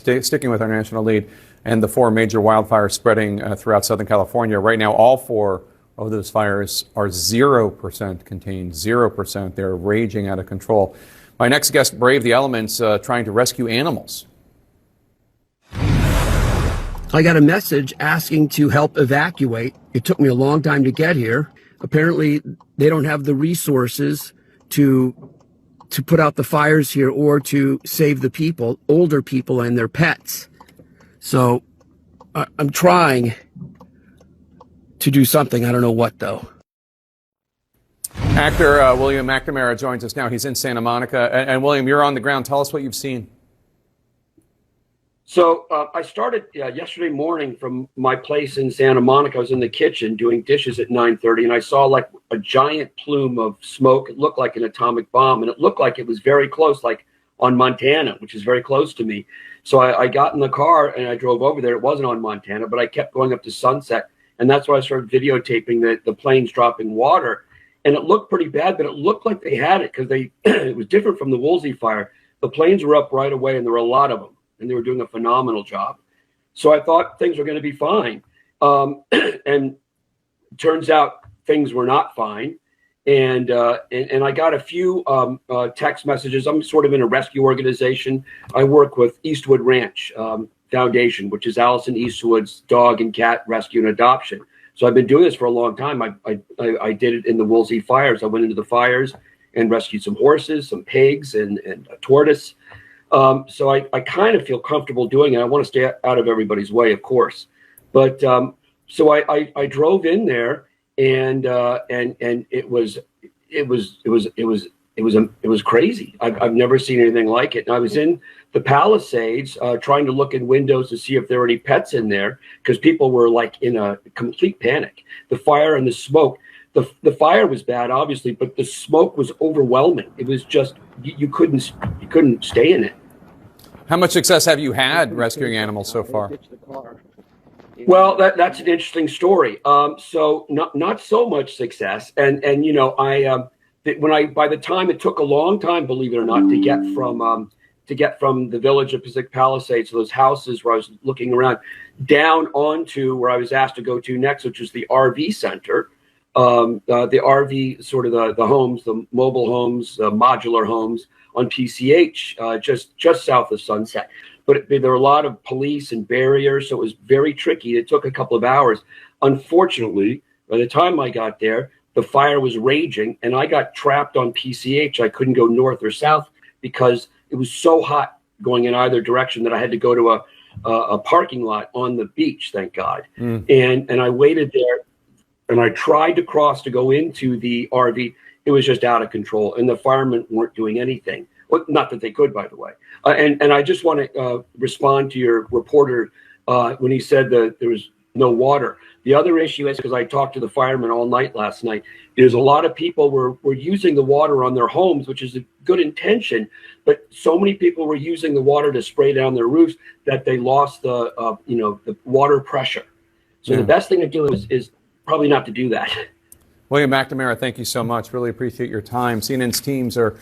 sticking with our national lead and the 4 major wildfires spreading throughout Southern California. Right now, all 4 of those fires are 0% contained, 0%. They're raging out of control. My next guest braved the elements trying to rescue animals. I got a message asking to help evacuate. It took me a long time to get here. Apparently, they don't have the resources to put out the fires here or to save the people, older people and their pets. So I'm trying to do something. I don't know what, though. Actor William McNamara joins us now. He's in Santa Monica. And William, you're on the ground. Tell us what you've seen. So I started yesterday morning from my place in Santa Monica. I was in the kitchen doing dishes at 9:30, and I saw like a giant plume of smoke. It looked like an atomic bomb, and it looked like it was very close, like on Montana, which is very close to me. So I got in the car and I drove over there. It wasn't on Montana, but I kept going up to Sunset, and that's why I started videotaping the planes dropping water. And it looked pretty bad, but it looked like they had it because it was different from the Woolsey fire. The planes were up right away, and there were a lot of them, and they were doing a phenomenal job. So I thought things were going to be fine. And turns out things were not fine. And I got a few text messages. I'm sort of in a rescue organization. I work with Eastwood Ranch Foundation, which is Allison Eastwood's dog and cat rescue and adoption. So I've been doing this for a long time. I did it in the Woolsey fires. I went into the fires and rescued some horses, some pigs, and a tortoise. So I kind of feel comfortable doing it. I want to stay out of everybody's way, of course. But so I drove in there, and it was crazy. I've never seen anything like it. And I was in the Palisades trying to look in windows to see if there were any pets in there, because people were like in a complete panic. The fire and the smoke. The fire was bad, obviously, but the smoke was overwhelming. It was just you couldn't stay in it. How much success have you had rescuing animals so far? Well, that's an interesting story. So not so much success, and you know, by the time it took a long time, believe it or not, to get from the village of Pacific Palisades, so those houses where I was looking around, down onto where I was asked to go to next, which was the RV center. The RV, sort of the homes, the mobile homes, modular homes on PCH, just south of Sunset. But there were a lot of police and barriers, so it was very tricky. It took a couple of hours. Unfortunately, by the time I got there, the fire was raging, and I got trapped on PCH. I couldn't go north or south because it was so hot going in either direction that I had to go to a parking lot on the beach, thank God. And I waited there. And I tried to cross to go into the RV. It was just out of control, and the firemen weren't doing anything. Well, not that they could, by the way. And I just want to respond to your reporter when he said that there was no water. The other issue is, because I talked to the firemen all night last night, is a lot of people were using the water on their homes, which is a good intention, but so many people were using the water to spray down their roofs that they lost the water pressure. So the best thing to do is probably not to do that. William McNamara, thank you so much. Really appreciate your time. CNN's teams are